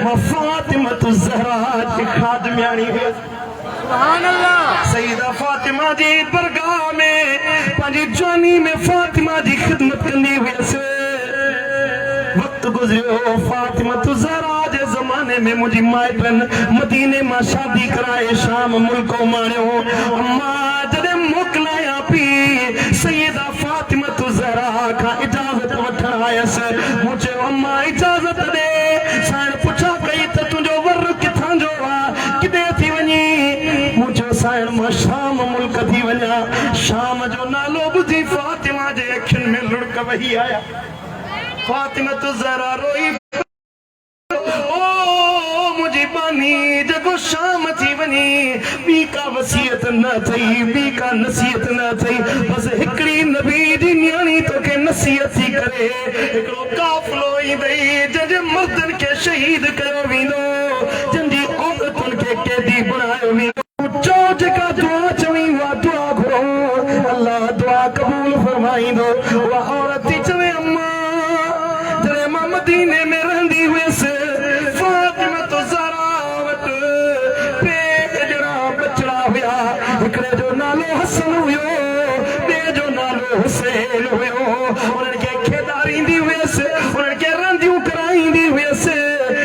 मां फातिमा ज़हरा जी खादमियाणी हुयसि। सुभान अल्लाह। सईदा फातिमा जी बरगाह में पंहिंजी जवानी में फातिमा जी खिदमत कंदी हुयसि। वक्त गुज़रियो, फातिमा ज़हरा जे ज़माने में मुंहिंजी माइटनि मदीने मां शादी कराए शाम मुल्को माणियो। अम्मा जॾहिं मोकिलाया पई सईदा फातिमा ज़हरा खां इजाज़त वठण आयसि। मूं चयो, अम्मा इजाज़त ॾे। साईं पुछा कई त तुंहिंजो वर किथां जो आहे, किथे थी वञी? मूं चयो, साईं मां शाम मुल्क थी वञा। शाम जो नालो ॿुधी फातिमा जे अखियुनि में लुड़क वही आया। फातिमा ज़हरा रोई, मुझी बानी जगो शाम थी वनी, बी का वसीयत न थई, बी का नसीहत न थई, बस हिकड़ी नबी जी न्याणी तो के नसीहत थी करे। हिकड़ो काफिलो ईंदई जंहिंजे मर्दन के शहीद कयो वेंदो, जंहिंजी औरतुनि के कैदी बणायो वेंदो। जो जेका दुआ चवी उहा दुआ घुरो, अल्लाह दुआ कबूल फरमाईंदो। उहा औरत थी चवे, अम्मा जॾहिं मां मदीने में रहंदी हुयसि, हिकिड़े जो नालो हसन हुयो, ॿिए जो नालो हुसैन हुयो। उन्हनि खे खेॾारींदी हुयसि, उन्हनि खे रांदियूं कराईंदी हुयसि।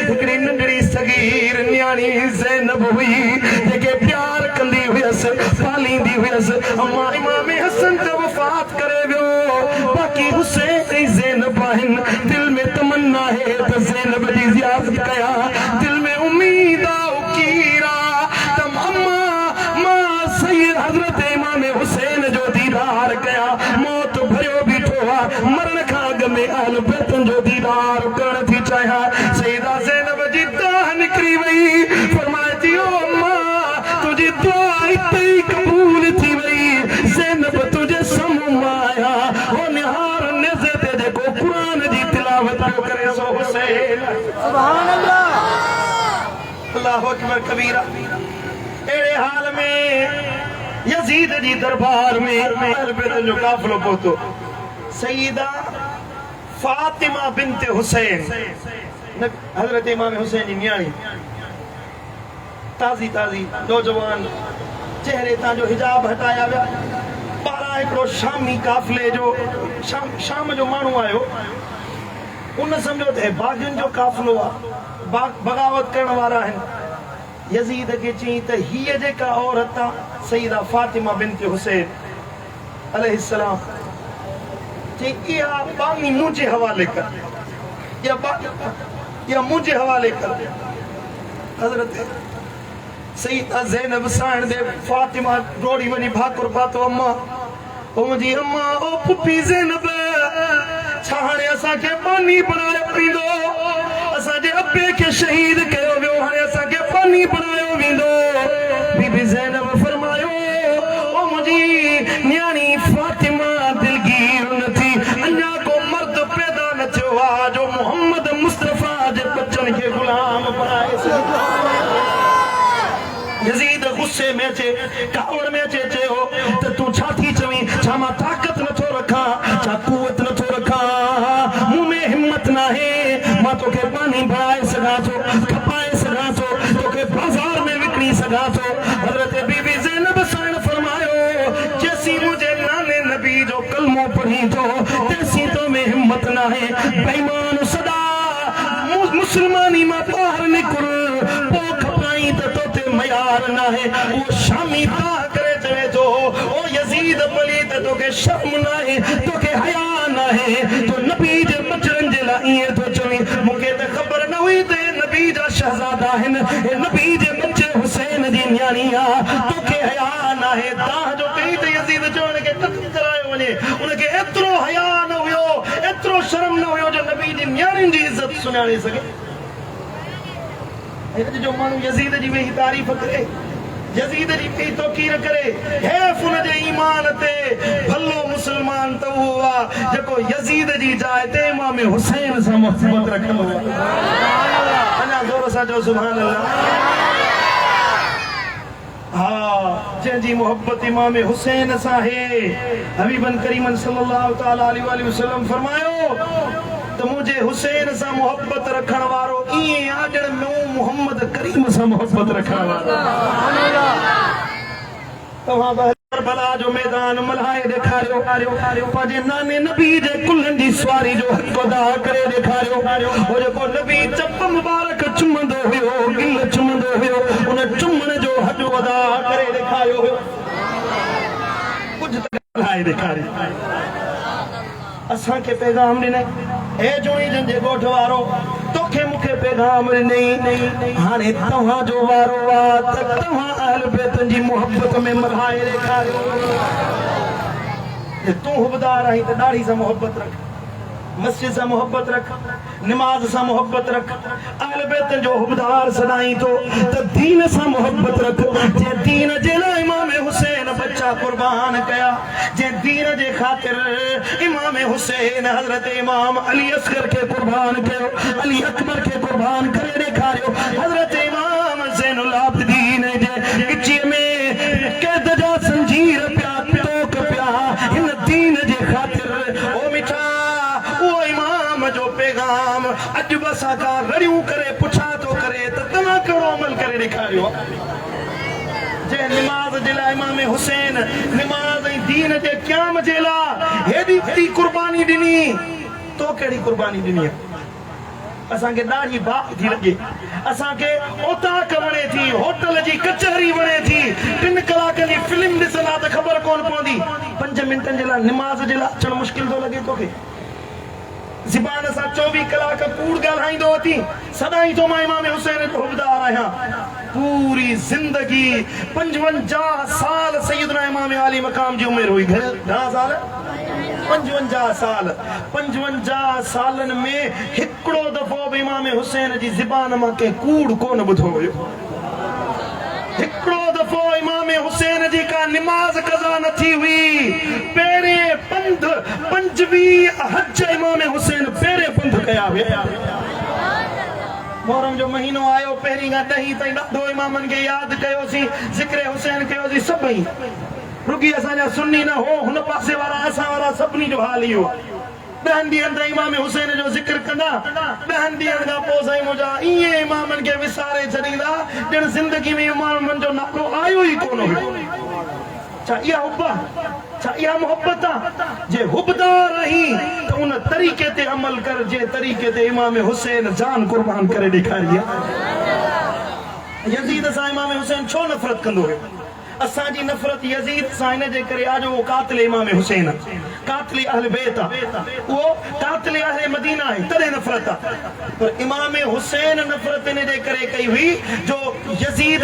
हिकिड़ी नंढड़ी सगीर न्याणी ज़ैनब हुई, जेके प्यार कंदी हुयसि, पालींदी हुयसि। अम्मा इमाम हसन त वफ़ात करे वियो, बाक़ी हुसैन ऐं ज़ैनब आहिनि। दिल में तमन्ना है त ज़ैनब जी ज़ियारत कया, दिल में उम्मीद आ उकीरा त अम्मा हज़रत इमाम हुसैन जो दीदार कया। मौत भरियो बीठो आहे, मरण खां अॻु में अहल बैतन जो दीदार करण थी चाहियां। सईदा ज़ैनब जी दाह निकिरी वई, फरमाए थी, ओ अम्मा तुंहिंजी दुआ हिते ई क़बूल थी वई। ज़ैनब तुंहिंजे साम्हूं मां आया, हो निहार नेज़े ते जेको क़ुरान जी तिलावत पियो करे सो हुसैन। सुभान अल्लाह, अल्लाहु अकबर कबीरा। अहिड़े हाल में यजीद जी दरबार में अहल बैत जो काफिलो पहुतो। सईदा फातिमा बिन्त हुसैन, हजरत इमाम हुसैन जी न्याणी, ताज़ी नौजवान, चेहरे तां जो हिजाब हटाया विया। पारां हिकिड़ो शामी काफिले जो शाम जो माण्हू आयो, उन सम्झो त बागियुनि जो काफिलो आहे, बगावत करण वारा आहिनि। यजीद के चई त हीअ जेका औरत आहे सईदा फातिमा बिन्त हुसैन अलैहिस्सलाम, या बानी मुझे हवाले कर, या मुझे हवाले कर। हजरत सईदा ज़ैनब साण दे फातिमा रोड़ी वनी भाकुर पातो अम्मा ओ मुझी अम्मा ओ पुपी ज़ैनब छाणे असा के पानी बनायो पींदो, असा जे अब्बे के शहीद कयो वियो हाणे असा के पानी बनायो विंदो। बीबी ज़ैनब फरमायो ओ मुझी न्याणी फातिमा दिलगीर न थी, अन्या को मर्द पैदा न थियो आ जो मोहम्मद मुस्तफा जे बच्चन के गुलाम बनाए। यजीद गुस्से में चे कावड़ में चे हो तो तू छाती चवी छा मां ताकत न थो रखा, छा कुवत न थो रखा, मुंह में हिम्मत ना है, मां तो के पानी भराए सगा थो, खपाए सगा थो, तो के बाजार में विकणी सगा थो। हजरत बीबी ज़ैनब साण फरमायो जैसी मुझे नाने नबी जो कलमो पढ़ी तो तैसी तो में हिम्मत ना है। बेईमान सदा मुसलमानी मां बाहर निकल पो खपाई तो मयार ना है, वो शामी ता करे चवे तो ओ यजीद पलीत तो के शर्म ना है, तो के हया ना है, तो नबी जे बचरन जे लाई तो चवी मुके त खबर न हुई ते नबी जा शहजादा है, नबी जे बच्चे हुसैन जी न्याणिया, तो के हया ना है। ता जो कई ते यजीद चवण के कत्ल करायो वने उनके एतरो हया न हुयो, एतरो शर्म न हुयो जो नबी जी न्याणिन जी इज्जत सुनाणे सके। जो मानू यजीद जी में ही तारीफ करे, यजीद जी पे तौकीर करे, हैफ उन जे ईमान ते भलो मुसलमान तो हुआ जको यजीद जी जाए ते इमाम हुसैन से मोहब्बत रखंदो। अना जोर सा जो सुभान अल्लाह। हाँ जी मोहब्बत इमाम हुसैन सा है। हबीबन करीमन सल्लल्लाहु तआला अलैहि वसल्लम फरमायो तो मुझे हुसैन सा मोहब्बत रखण वारो इए आजण में मोहम्मद करीम सा मोहब्बत रखण वारो। तव्हां करबला जो मैदान मल्हाए ॾेखारियो, पंहिंजे नाने नबी जे कुल्हनि जी सवारी जो हक़ अदा करे ॾेखारियो। हो जेको नबी चप मुबारक चुमंदो हुयो, गिल चुमंदो हुयो, उन चुमण जो हक़ अदा करे ॾेखारियो हुयो। कुझु त मल्हाए ॾेखारियो। असां के पैगाम ॾिनई ए जोई जंजे ॻोठ वारो तोखे मूंखे पैगाम ॾिनई, हाणे तव्हां जो वारो आहे त तव्हां अहल बैतन जी मोहब्बत में मल्हाए ॾेखारियो। तूं हुबदार आहीं त ॾाढ़ी सां मोहब्बत रख, मस्जिद से मोहब्बत रख, नमाज से मोहब्बत रख, अहल बैत जो हुबदार सदाई तो दीन से मोहब्बत रख। जे दीन जे लाइ इमाम हुसैन बच्चा कुर्बान कया, जे दीन जे खातिर इमाम हुसैन हजरत इमाम अली असगर के कुर्बान कयो, अली अकबर के कुर्बान करे ॾेखारियो। हजरत इमाम ज़ैनुल आबिदीन जे गिची में कैद जा संजीर पिया तोक पिया हिन दीन जे खातिर। ओ मिठा वो इमाम जो पैगाम अज बसा का रड़ियूं करे पुछा तो करे त तव्हां कहिड़ो अमल करे ॾेखारियो। जे नमाज जे लाइ इमाम हुसैन नमाज ऐं दीन जे क़याम जे लाइ हेॾी वॾी कुर्बानी ॾिनी, तो कहिड़ी कुर्बानी ॾिनी आहे? असांखे ॾाढी बाप थी लॻे, असांखे ओताक वणे थी, होटल जी कचहरी वणे थी, 3 कलाकनि जी फिल्म ॾिसंदा त ख़बर कोन पवंदी, 5 मिंटनि जे लाइ नमाज जे लाइ अचणु मुश्किल थो लॻे तोखे। ज़बान सां 24 कलाक कूड़ ॻाल्हाईंदो अथी, सदाईं तो मां इमाम हुसैन जो हुबदार आहियां। पूरी जिंदगी 55 साल सैयदना इमाम आली मकाम जी उमिरि हुई। घणा साल? 55 साल। 55 सालन में हिकिड़ो दफ़ो बि इमाम हुसैन जी ज़बान मां के कूड़ कोन ॿुधो हुयो। हिकिड़ो दफ़ो इमाम हुसैन जी का नमाज कज़ा न थी हुई। पहिरें पंध 25 हज इमाम हुसैन पहिरें पंध कया हुया। मुहर्रम जो महीनो आयो, पहिरीं खां 10 ताईं ॾाढो इमामनि खे यादि कयोसीं, ज़िक्र हुसैन कयोसीं सभई। रुगी असांजा सुन्नी न हो, हुन पासे वारा असां वारा सभिनी जो हाल इहो। 10 ॾींहंनि ताईं इमाम हुसैन जो ज़िक्र कंदा, 10 ॾींहंनि खां पोइ साईं मुंहिंजा ईअं इमामनि खे विसारे छॾींदा ॼण ज़िंदगी में इमामनि जो नालो आयो ई कोन हुयो। छा इहा हुब आहे? छा इहा मोहब्बत आहे? जे हुबदार आहीं त उन तरीक़े ते अमल कर जे तरीक़े ते इमाम हुसैन जान कुर्बान करे ॾेखारी आहे। यज़ीद सां इमाम हुसैन छो नफ़रत कंदो हुयो? असांजी नफ़रत यज़ीद सां हिन जे करे आजो वो कातिल इमाम हुसैन। कातिल अहल बैत आहे, उहो कातिल अहल मदीना आहे, तॾहिं नफ़रत आहे। पर इमाम हुसैन नफ़रत इन जे करे कई हुई जो यज़ीद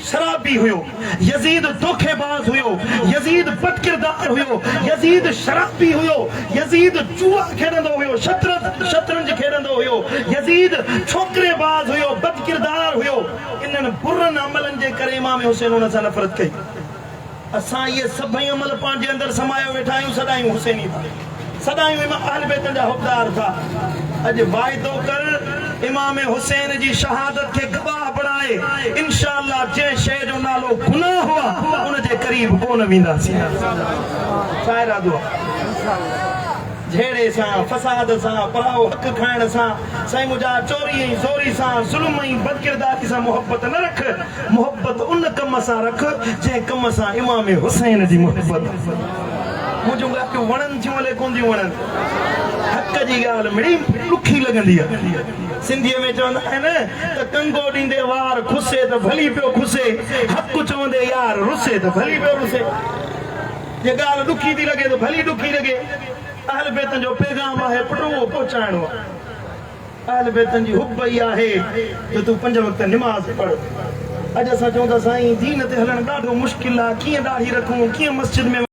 शराबी हुयो, यज़ीद धोखेबाज़ हुयो, यज़ीद बदकिरदार हुयो, यज़ीद शराबी हुयो, यज़ीद जुआ खेॾंदो हुयो, शतरंज खेॾंदो हुयो, यज़ीद छोकिरेबाज़ हुयो, बदकिरदार हुयो। इन्हनि बुरनि अमलनि जे करे इमाम हुसैन हुन सां नफ़रत कई। असां इहे सभई अमल पंहिंजे अंदरि समायो वेठा आहियूं, सदायूं हुसैनी था, सदायूं अहल बैत जा हुकदार था। अॼु वाइदो कर इमाम हुसैन जी शहादत खे गवाह बणाए, इंशाअल्लाह जंहिं शइ जो नालो गुनाह हुआ उन जे करीब कोन वेंदासीं। छा इरादो आहे? झेड़े सां, फसाद सां, पराओ हक़ खाइण सां, साईं मुंहिंजा चोरी ऐं ज़ोरी सां, ज़ुल्म ऐं बदकिरदारी सां मोहब्बत न रख। मोहब्बत उन कम सां रख जंहिं कम सां इमाम हुसैन जी मोहब्बत। मुंहिंजूं ॻाल्हियूं वणनि थियूं अलाए कोन थियूं वणनि, हक़ जी ॻाल्हि मिड़ी ॾुखी लॻंदी आहे। सिंधीअ में चवंदा आहिनि त कंगो ॾींदे वार खुसे त भली पियो खुसे, हक़ चवंदे यार रुसे त भली पियो रुसे। जे ॻाल्हि ॾुखी थी लॻे त भली ॾुखी लॻे। अहल बैत जो पैगाम आहे पुटु उहो पहुचाइणो आहे। अहल बैतनि जी हुब ई आहे त तूं 5 वक़्त निमाज़ पढ़। अॼु असां चऊं था साईं दीन ते हलणु ॾाढो मुश्किल आहे, कीअं ॾाढ़ी रखूं, कीअं मस्जिद में